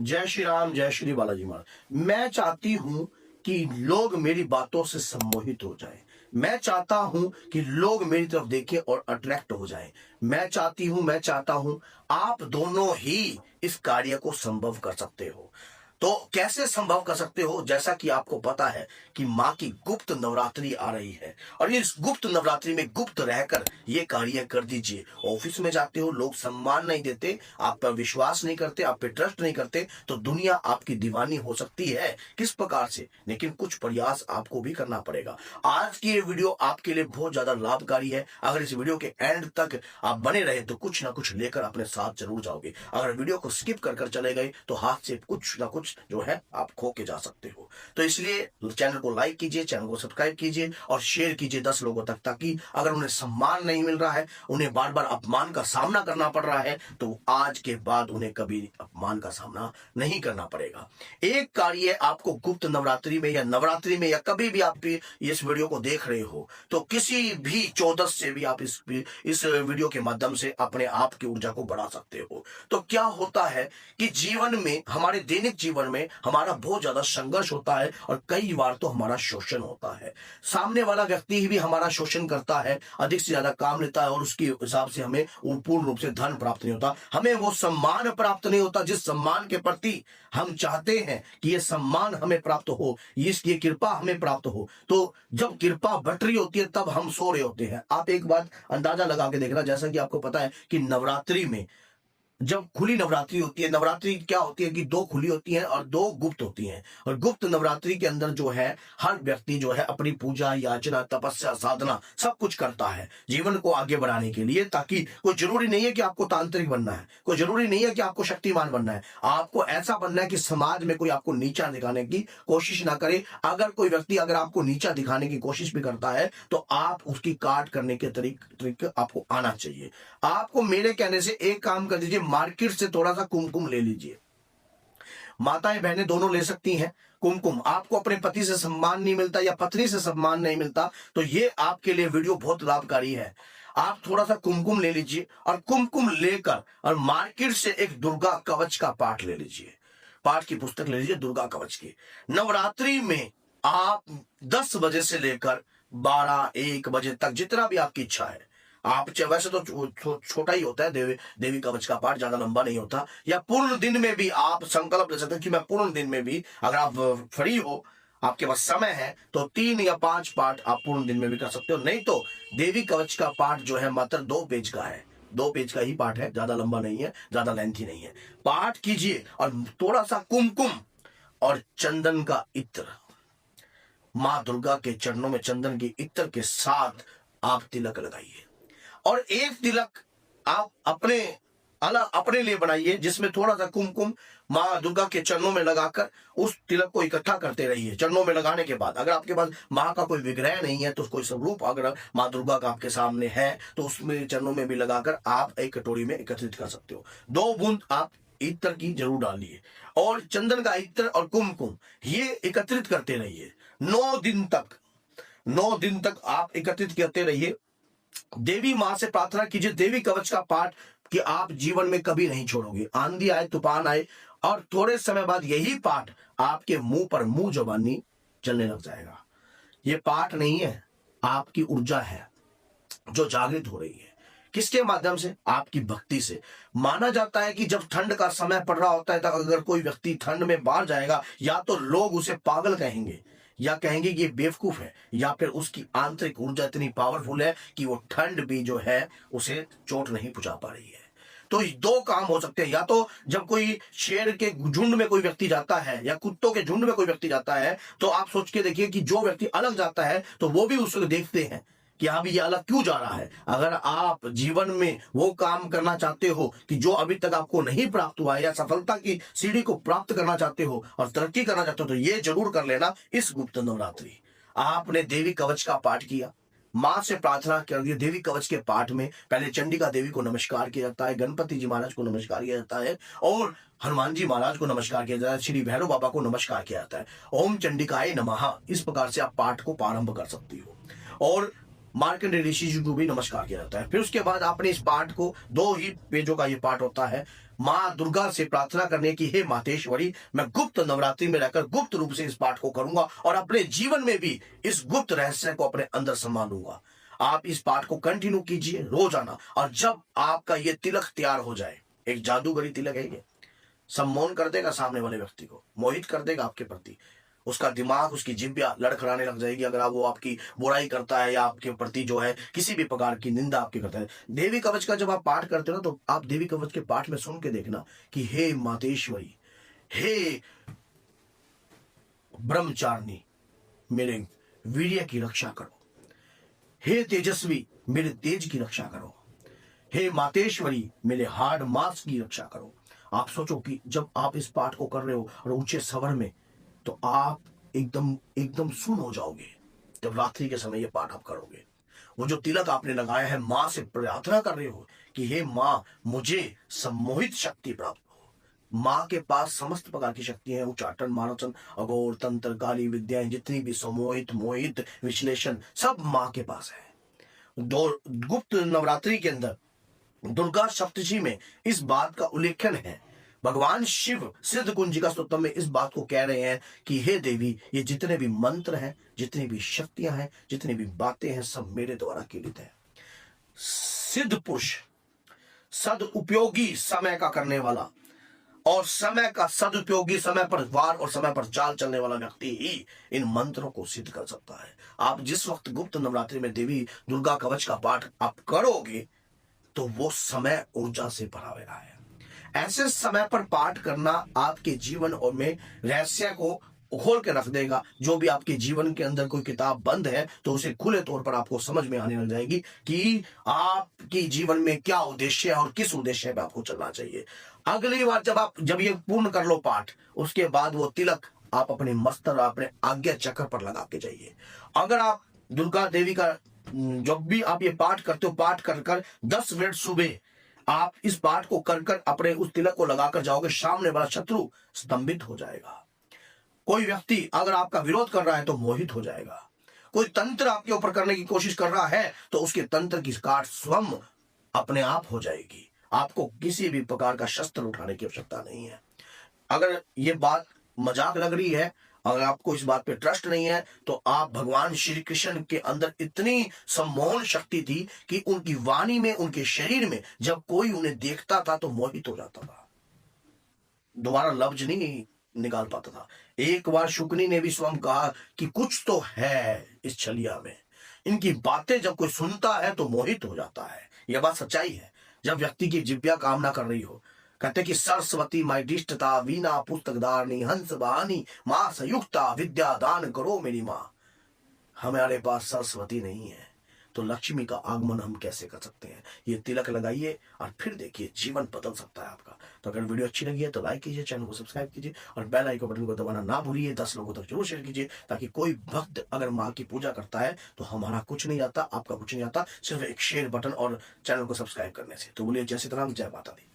जय श्री राम, जय श्री बालाजी महाराज। मैं चाहती हूं कि लोग मेरी बातों से सम्मोहित हो जाएं। मैं चाहता हूं कि लोग मेरी तरफ देखें और अट्रैक्ट हो जाएं। मैं चाहता हूं आप दोनों ही इस कार्य को संभव कर सकते हो। तो कैसे संभव कर सकते हो? जैसा कि आपको पता है कि माँ की गुप्त नवरात्रि आ रही है और इस गुप्त नवरात्रि में गुप्त रहकर ये कार्य कर दीजिए। ऑफिस में जाते हो, लोग सम्मान नहीं देते, आप पर विश्वास नहीं करते, आप पे ट्रस्ट नहीं करते, तो दुनिया आपकी दीवानी हो सकती है। किस प्रकार से? लेकिन कुछ प्रयास आपको भी करना पड़ेगा। आज की ये वीडियो आपके लिए बहुत ज्यादा लाभकारी है। अगर इस वीडियो के एंड तक आप बने रहे तो कुछ ना कुछ लेकर अपने साथ जरूर जाओगे। अगर वीडियो को स्किप कर चले गए तो हाथ से कुछ ना कुछ जो है आप खो के जा सकते हो। तो इसलिए चैनल को लाइक कीजिए, चैनल को सब्सक्राइब कीजिए और शेयर कीजिए 10 लोगों तक, ताकि अगर उन्हें सम्मान नहीं मिल रहा है, उन्हें बार बार अपमान का सामना करना पड़ रहा है, तो आज के बाद उन्हें कभी अपमान का सामना नहीं करना पड़ेगा। एक कार्य आपको गुप्त नवरात्रि में या नवरात्रि में या कभी भी आप इस वीडियो को देख रहे हो तो किसी भी चौदस से भी आप इस वीडियो के माध्यम से अपने आप की ऊर्जा को बढ़ा सकते हो। तो क्या होता है कि जीवन में, हमारे दैनिक जीवन में हमारा बहुत ज्यादा संघर्ष होता है और कई बार तो हमारा शोषण होता है। सामने वाला व्यक्ति भी हमारा शोषण करता है, अधिक से ज्यादा काम लेता है और उसके हिसाब से हमें पूर्ण रूप से धन प्राप्त नहीं होता, हमें वो सम्मान प्राप्त नहीं होता जिस सम्मान के प्रति हम चाहते हैं कि ये सम्मान हमें प्राप्त हो, ये कृपा हमें प्राप्त हो। तो जब कृपा बट रही होती है तब हम सो रहे होते हैं। आप एक बात अंदाजा लगा के देखना, जैसा कि आपको पता है कि नवरात्रि में जब खुली नवरात्रि होती है, नवरात्रि क्या होती है कि 2 खुली होती हैं और 2 गुप्त होती हैं। और गुप्त नवरात्रि के अंदर जो है हर व्यक्ति जो है अपनी पूजा, याचना, तपस्या, साधना सब कुछ करता है जीवन को आगे बढ़ाने के लिए। ताकि कोई जरूरी नहीं है कि आपको तांत्रिक बनना है, कोई जरूरी नहीं है कि आपको शक्तिमान बनना है। आपको ऐसा बनना है कि समाज में कोई आपको नीचा दिखाने की कोशिश ना करे। अगर कोई व्यक्ति अगर आपको नीचा दिखाने की कोशिश भी करता है तो आप उसकी काट करने के तरीके आपको आना चाहिए। आपको मेरे कहने से एक काम कर दीजिए, मार्केट से थोड़ा सा कुमकुम ले लीजिए। माताएं बहनें दोनों ले सकती हैं कुमकुम। आपको अपने पति से सम्मान नहीं मिलता या पत्नी से सम्मान नहीं मिलता तो ये आपके लिए वीडियो बहुत लाभकारी है। आप थोड़ा सा कुमकुम ले लीजिए और कुमकुम लेकर और मार्केट से एक दुर्गा कवच का पाठ ले लीजिए, पाठ की पुस्तक ले लीजिए दुर्गा कवच की। नवरात्रि में आप 10 बजे से लेकर 12-1 बजे तक, जितना भी आपकी इच्छा है, आप वैसे तो छोटा ही होता है देवी कवच का पाठ, ज्यादा लंबा नहीं होता। या पूर्ण दिन में भी आप संकल्प ले सकते हैं कि मैं पूर्ण दिन में भी, अगर आप फ्री हो, आपके पास समय है, तो 3 या 5 पाठ आप पूर्ण दिन में भी कर सकते हो। नहीं तो देवी कवच का पाठ जो है मात्र 2 पेज का है, 2 पेज का ही पाठ है, ज्यादा लंबा नहीं है, ज्यादा लेंथी नहीं है। पाठ कीजिए और थोड़ा सा कुमकुम और चंदन का इत्र, माँ दुर्गा के चरणों में चंदन के इत्र के साथ आप तिलक लगाइए और एक तिलक आप अपने लिए बनाइए, जिसमें थोड़ा सा कुमकुम माँ दुर्गा के चरणों में लगाकर उस तिलक को इकट्ठा करते रहिए। चरणों में लगाने के बाद अगर आपके पास माँ का कोई विग्रह नहीं है तो कोई स्वरूप अगर माँ दुर्गा का आपके सामने है तो उसमें चरणों में भी लगाकर आप एक कटोरी में एकत्रित कर सकते हो। 2 बूंद आप इत्र की जरूर डालिए और चंदन का इत्र और कुमकुम ये एकत्रित करते रहिए 9 दिन तक आप एकत्रित करते रहिए। देवी मां से प्रार्थना कीजिए देवी कवच का पाठ कि आप जीवन में कभी नहीं छोड़ोगे। आंधी आए, तूफान आए और थोड़े समय बाद यही पाठ आपके मुंह पर मुंह जबानी चलने लग जाएगा। ये पाठ नहीं है, आपकी ऊर्जा है जो जागृत हो रही है। किसके माध्यम से? आपकी भक्ति से। माना जाता है कि जब ठंड का समय पड़ रहा होता है तब अगर कोई व्यक्ति ठंड में बाहर जाएगा या तो लोग उसे पागल कहेंगे या कहेंगे कि ये बेवकूफ है, या फिर उसकी आंतरिक ऊर्जा इतनी पावरफुल है कि वो ठंड भी जो है उसे चोट नहीं पहुंचा पा रही है। तो 2 काम हो सकते हैं, या तो जब कोई शेर के झुंड में कोई व्यक्ति जाता है या कुत्तों के झुंड में कोई व्यक्ति जाता है तो आप सोच के देखिए कि जो व्यक्ति अलग जाता है तो वो भी उसको देखते हैं कि हाँ भी ये अलग क्यों जा रहा है। अगर आप जीवन में वो काम करना चाहते हो कि जो अभी तक आपको नहीं प्राप्त हुआ है या सफलता की सीढ़ी को प्राप्त करना चाहते हो और तरक्की करना चाहते हो तो ये जरूर कर लेना इस गुप्त नवरात्रि। आपने देवी कवच का पाठ किया, मां से प्रार्थना कर दी। देवी कवच के पाठ में पहले चंडिका देवी को नमस्कार किया जाता है, गणपति जी महाराज को नमस्कार किया जाता है और हनुमान जी महाराज को नमस्कार किया जाता है, श्री भैरव बाबा को नमस्कार किया जाता है। ओम चंडिकाय नमः, इस प्रकार से आप पाठ को प्रारंभ कर सकती हो और मार्कंडेय ऋषि जी को भी नमस्कार किया जाता है। फिर उसके बाद आपने इस पाठ को 2 ही पेजों का ये पाठ होता है, माँ दुर्गा से प्रार्थना करने की, हे मातेश्वरी, मैं गुप्त नवरात्रि में रहकर गुप्त रूप से इस पाठ को करूंगा और अपने जीवन में भी इस गुप्त रहस्य को अपने अंदर संभालूंगा। आप इस पाठ को कंटिन्यू कीजिए रोजाना, और जब आपका ये तिलक तैयार हो जाए, एक जादूगरी तिलक है ये, सम्मोहन कर देगा सामने वाले व्यक्ति को, मोहित कर देगा आपके प्रति, उसका दिमाग, उसकी जिह्वा लड़खड़ाने लग जाएगी अगर आप वो आपकी बुराई करता है या आपके प्रति जो है किसी भी प्रकार की निंदा आपकी करता है। देवी कवच का जब आप पाठ करते हो ना, तो आप देवी कवच के पाठ में सुन के देखना कि हे मातेश्वरी, हे ब्रह्मचारिणी, मेरे वीर्य की रक्षा करो, हे तेजस्वी, मेरे तेज की रक्षा करो, हे मातेश्वरी, मेरे हाड़ मांस की रक्षा करो। आप सोचो कि जब आप इस पाठ को कर रहे हो और ऊंचे स्वर में, तो आप एकदम एकदम सुन हो जाओगे जब रात्रि के समय ये पाठ आप करोगे। वो जो तिलक आपने लगाया है, माँ से प्रार्थना कर रहे हो कि हे माँ, मुझे सम्मोहित शक्ति प्राप्त हो। माँ के पास समस्त प्रकार की शक्तियां हैं, उच्चाटन, मानवचन, अघोर, तंत्र, काली विद्याएं, जितनी भी सम्मोहित, मोहित, विश्लेषण, सब माँ के पास है। दो गुप्त नवरात्रि के अंदर दुर्गा सप्तशी में इस बात का उल्लेखन है। भगवान शिव सिद्ध कुंजिका स्तोत्रम में इस बात को कह रहे हैं कि हे देवी, ये जितने भी मंत्र हैं, जितनी भी शक्तियां हैं, जितनी भी बातें हैं, सब मेरे द्वारा कीलित है। सिद्ध पुरुष, सदुपयोगी समय का करने वाला और समय का सदुपयोगी, समय पर वार और समय पर चाल चलने वाला व्यक्ति ही इन मंत्रों को सिद्ध कर सकता है। आप जिस वक्त गुप्त नवरात्रि में देवी दुर्गा कवच का पाठ आप करोगे, तो वो समय ऊर्जा से भरा हुआ है। ऐसे समय पर पाठ करना आपके जीवन और में रहस्य को खोल के रख देगा। जो भी आपके जीवन के अंदर कोई किताब बंद है, तो उसे खुले तौर पर आपको समझ में आने लग जाएगी कि आपके जीवन में क्या उद्देश्य है और किस उद्देश्य पे आपको चलना चाहिए। अगली बार जब ये पूर्ण कर लो पाठ, उसके बाद वो तिलक आप अपने मस्तक, अपने आज्ञा चक्र पर लगा के जाइए। अगर आप दुर्गा देवी का जब भी आप ये पाठ करते हो, पाठ कर 10 मिनट सुबह आप इस पाठ को कर अपने उस तिलक को लगाकर जाओगे, सामने वाला शत्रु स्तंभित हो जाएगा। कोई व्यक्ति अगर आपका विरोध कर रहा है तो मोहित हो जाएगा। कोई तंत्र आपके ऊपर करने की कोशिश कर रहा है तो उसके तंत्र की काट स्वयं अपने आप हो जाएगी। आपको किसी भी प्रकार का शस्त्र उठाने की आवश्यकता नहीं है। अगर ये बात मजाक लग रही है, अगर आपको इस बात पे ट्रस्ट नहीं है, तो आप भगवान श्री कृष्ण के अंदर इतनी सम्मोहन शक्ति थी कि उनकी वाणी में, उनके शरीर में जब कोई उन्हें देखता था तो मोहित हो जाता था, दोबारा लफ्ज नहीं निकाल पाता था। एक बार शुकनी ने भी स्वयं कहा कि कुछ तो है इस छलिया में, इनकी बातें जब कोई सुनता है तो मोहित हो जाता है। यह बात सच्चाई है। जब व्यक्ति की जिव्या कामना कर रही हो, कहते कि सरस्वती माइडिष्टता, वीणा पुस्तकधारणी, हंस वाहनी, मां संयुक्ता, विद्या दान करो मेरी मां। हमारे पास सरस्वती नहीं है तो लक्ष्मी का आगमन हम कैसे कर सकते हैं। ये तिलक लगाइए और फिर देखिए, जीवन बदल सकता है आपका। तो अगर वीडियो अच्छी लगी है तो लाइक कीजिए, चैनल को सब्सक्राइब कीजिए और बेल आइकन बटन को दबाना ना भूलिए। 10 लोगों तक जरूर शेयर कीजिए, ताकि कोई भक्त अगर माँ की पूजा करता है तो हमारा कुछ नहीं आता, आपका कुछ नहीं आता, सिर्फ एक शेयर बटन और चैनल को सब्सक्राइब करने से। तो बोलिए जय सीता राम, जय माता दी।